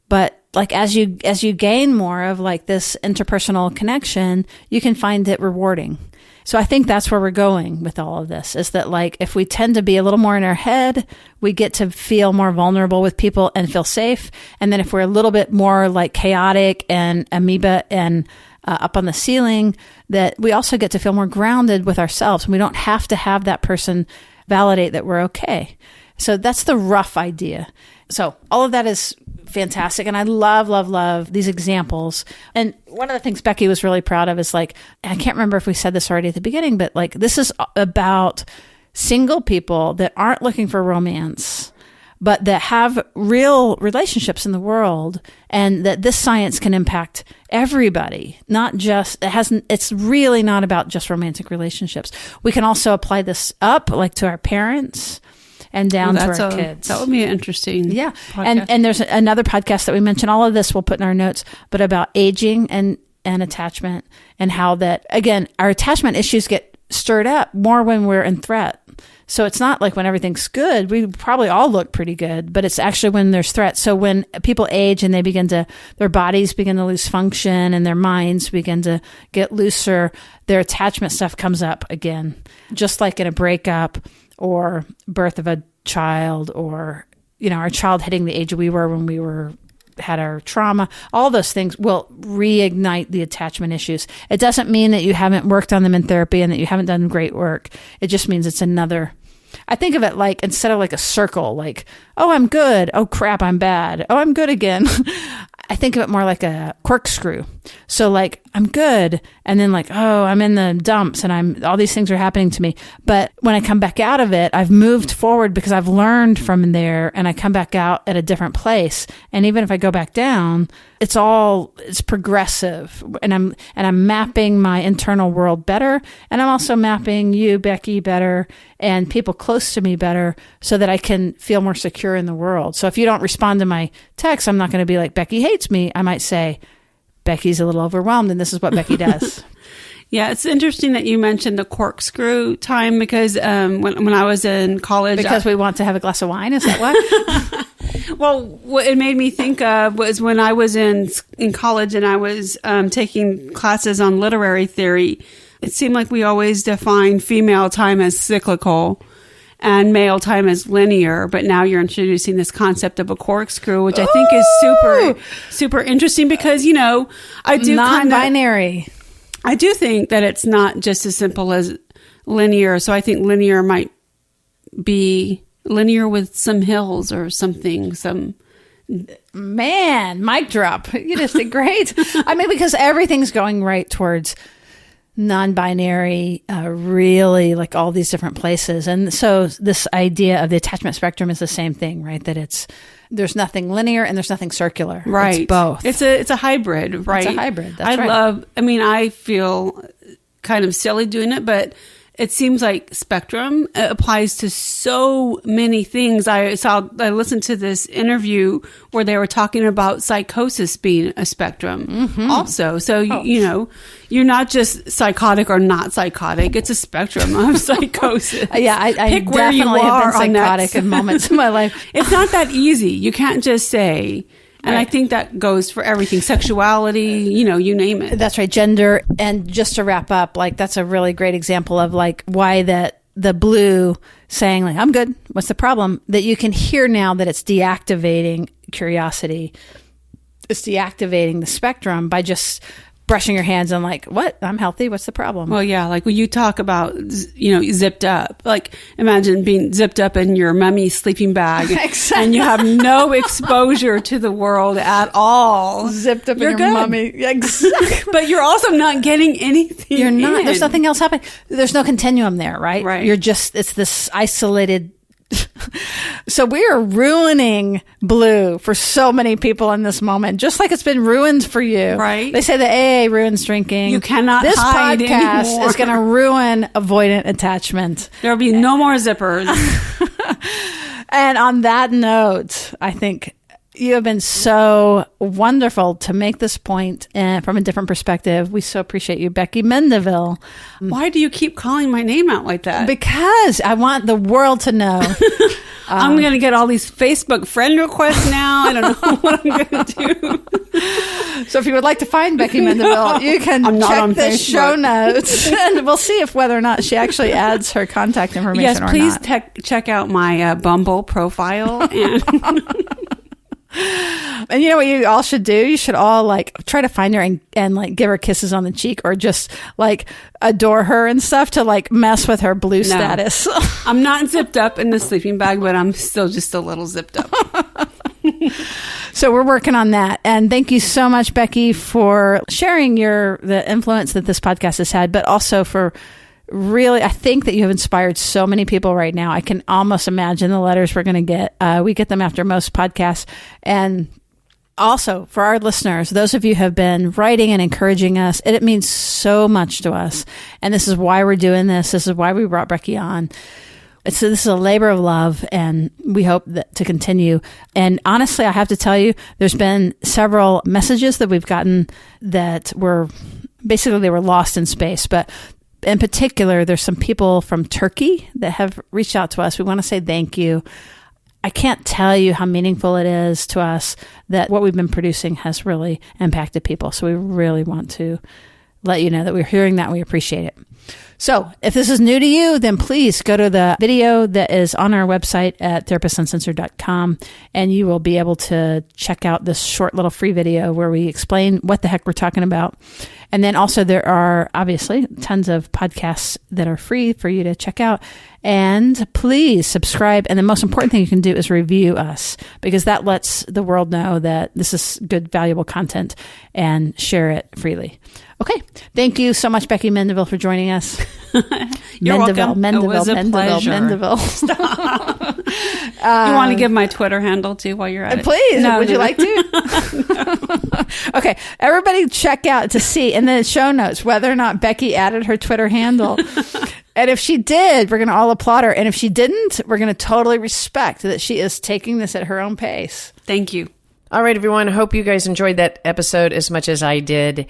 But like as you gain more of like this interpersonal connection, you can find it rewarding. So I think that's where we're going with all of this, is that like if we tend to be a little more in our head, we get to feel more vulnerable with people and feel safe. And then if we're a little bit more like chaotic and amoeba and up on the ceiling, that we also get to feel more grounded with ourselves. And we don't have to have that person validate that we're okay. So that's the rough idea. So all of that is fantastic. And I love these examples. And one of the things Becki was really proud of is like, I can't remember if we said this already at the beginning, but like this is about single people that aren't looking for romance, but that have real relationships in the world, and that this science can impact everybody, not just, it's really not about just romantic relationships. We can also apply this up like to our parents and down to our kids. That would be interesting. Yeah. And there's another podcast that we mentioned. All of this we'll put in our notes, but about aging and attachment, and how that, again, our attachment issues get stirred up more when we're in threat. So it's not like when everything's good, we probably all look pretty good, but it's actually when there's threat. So when people age and their bodies begin to lose function and their minds begin to get looser, their attachment stuff comes up again, just like in a breakup or birth of a child, or, our child hitting the age we were when we had our trauma. All those things will reignite the attachment issues. It doesn't mean that you haven't worked on them in therapy and that you haven't done great work. It just means it's another, I think of it like, instead of like a circle, like, oh, I'm good. Oh crap, I'm bad. Oh, I'm good again. I think of it more like a corkscrew. So like, I'm good. And then like, oh, I'm in the dumps and all these things are happening to me. But when I come back out of it, I've moved forward because I've learned from there, and I come back out at a different place. And even if I go back down, it's progressive. And I'm mapping my internal world better. And I'm also mapping you, Becki, better, and people close to me better, so that I can feel more secure in the world. So if you don't respond to my text, I'm not going to be like, Becki hates me. I might say, Becki's a little overwhelmed, and this is what Becki does. Yeah, it's interesting that you mentioned the corkscrew time, because when I was in college... Because we want to have a glass of wine? Is that why? Well, what it made me think of was when I was in college and I was taking classes on literary theory, it seemed like we always defined female time as cyclical and male time as linear, but now you're introducing this concept of a corkscrew, which I think is super, super interesting, because, I do non-binary. I do think that it's not just as simple as linear. So I think linear might be linear with some hills or something, Man, mic drop. You just did great. I mean, because everything's going right towards non-binary, really, like all these different places. And so this idea of the attachment spectrum is the same thing, right? That there's nothing linear and there's nothing circular. Right. It's both. It's a hybrid, right? It's a hybrid. That's right. I feel kind of silly doing it, but it seems like spectrum applies to so many things. I listened to this interview where they were talking about psychosis being a spectrum also. So, you're not just psychotic or not psychotic. It's a spectrum of psychosis. Yeah, I definitely have been psychotic in moments in my life. It's not that easy. You can't just say... And right. I think that goes for everything. Sexuality, you name it. That's right. Gender. And just to wrap up, like, that's a really great example of like why that the blue saying like, I'm good. What's the problem? That you can hear now that it's deactivating curiosity. It's deactivating the spectrum by just brushing your hands and like, what? I'm healthy. What's the problem? Well, yeah. Like when you talk about, zipped up, like imagine being zipped up in your mummy sleeping bag exactly. And you have no exposure to the world at all. Zipped up you're in your good. mummy. Yeah, exactly. But you're also not getting anything. You're not. There's nothing else happening. There's no continuum there, right? Right. It's this isolated. So we are ruining blue for so many people in this moment, just like it's been ruined for you. Right. They say the AA ruins drinking. You cannot This hide podcast anymore. is going to ruin avoidant attachment. There'll be no more zippers. And on that note, I think you have been so wonderful to make this point from a different perspective. We so appreciate you, Becki Mendivil. Why do you keep calling my name out like that? Because I want the world to know. I'm going to get all these Facebook friend requests now. I don't know what I'm going to do. So if you would like to find Becki Mendivil, you can check the show notes, and we'll see whether or not she actually adds her contact information yes, or not. Yes, please check out my Bumble profile. And you know what you all should do? You should all like try to find her and like give her kisses on the cheek, or just like adore her and stuff to like mess with her blue status. I'm not zipped up in the sleeping bag, but I'm still just a little zipped up. So we're working on that. And thank you so much, Becki, for sharing the influence that this podcast has had, but also for really, I think that you have inspired so many people right now. I can almost imagine the letters we're going to get. We get them after most podcasts. And also for our listeners, those of you who have been writing and encouraging us, it means so much to us. And this is why we're doing this. This is why we brought Becki on. This is a labor of love, and we hope that to continue. And honestly, I have to tell you, there's been several messages that we've gotten that were basically, they were lost in space. But in particular, there's some people from Turkey that have reached out to us. We want to say thank you. I can't tell you how meaningful it is to us that what we've been producing has really impacted people. So we really want to let you know that we're hearing that and we appreciate it. So if this is new to you, then please go to the video that is on our website at therapistsuncensored.com, and you will be able to check out this short little free video where we explain what the heck we're talking about. And then also there are obviously tons of podcasts that are free for you to check out. And please subscribe. And the most important thing you can do is review us, because that lets the world know that this is good, valuable content, and share it freely. Okay. Thank you so much, Becki Mendivil, for joining us. You're welcome. It was a pleasure. Mendivil. You want to give my Twitter handle too while you're at it? Please. Would you like to? Okay. Everybody check out to see in the show notes whether or not Becki added her Twitter handle. And if she did, we're going to all applaud her. And if she didn't, we're going to totally respect that she is taking this at her own pace. Thank you. All right, everyone. I hope you guys enjoyed that episode as much as I did.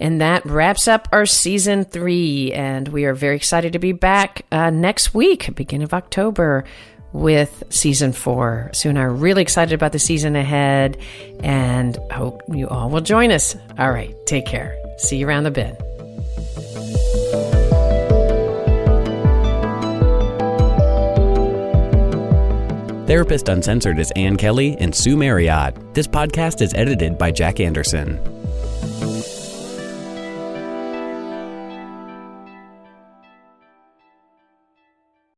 And that wraps up our season 3. And we are very excited to be back next week, beginning of October, with season 4. Sue and I are really excited about the season ahead, and hope you all will join us. All right, take care. See you around the bend. Therapist Uncensored is Ann Kelly and Sue Marriott. This podcast is edited by Jack Anderson.